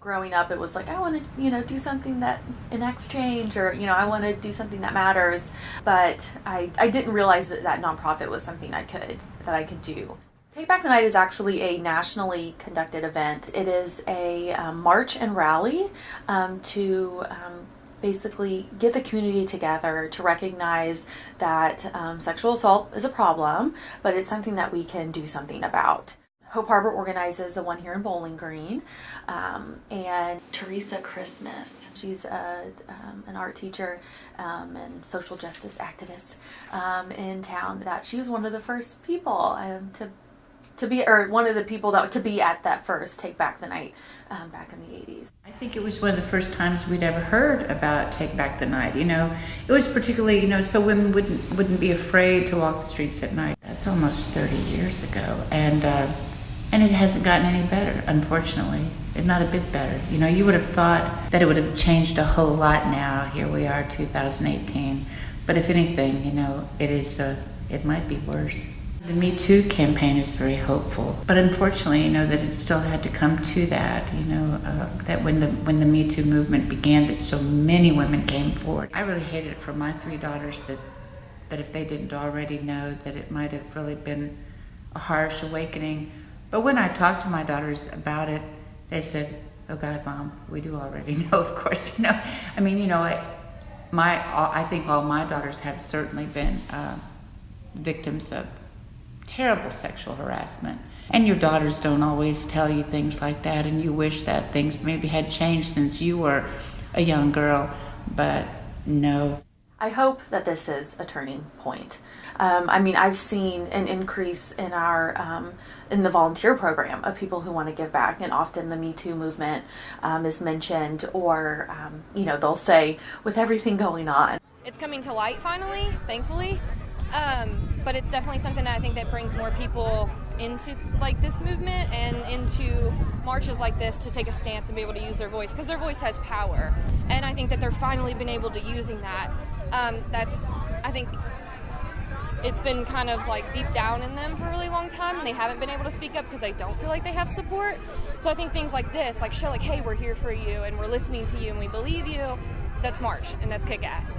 Growing up, it was like, I want to, do something that enacts change, or, I want to do something that matters. But I didn't realize that nonprofit was something that I could do. Take Back the Night is actually a nationally conducted event. It is a march and rally to basically get the community together to recognize that sexual assault is a problem, but it's something that we can do something about. Hope Harbor organizes the one here in Bowling Green, and Teresa Christmas, she's an art teacher and social justice activist in town. That she was one of the first people to be, or one of the people to be at that first Take Back the Night back in the 80s. I think it was one of the first times we'd ever heard about Take Back the Night. It was particularly, so women wouldn't be afraid to walk the streets at night. That's almost 30 years ago, and it hasn't gotten any better, unfortunately. Not a bit better. You would have thought that it would have changed a whole lot now. Here we are, 2018. But if anything, it might be worse. The Me Too campaign is very hopeful, but unfortunately, that it still had to come to that. That when the Me Too movement began, that so many women came forward. I really hated it for my 3 daughters that if they didn't already know, that it might have really been a harsh awakening. But when I talked to my daughters about it, they said, "Oh God, Mom, we do already know, of course." I think all my daughters have certainly been victims of terrible sexual harassment. And your daughters don't always tell you things like that, and you wish that things maybe had changed since you were a young girl, but no. I hope that this is a turning point. I've seen an increase in our in the volunteer program of people who want to give back, and often the Me Too movement is mentioned, or they'll say, with everything going on. It's coming to light finally, thankfully, but it's definitely something that I think that brings more people into this movement and into marches like this to take a stance and be able to use their voice, because their voice has power, and I think that they're finally been able to using that. I think it's been kind of deep down in them for a really long time, and they haven't been able to speak up because they don't feel like they have support. So I think things like this, show hey, we're here for you and we're listening to you and we believe you. That's March, and that's kick ass.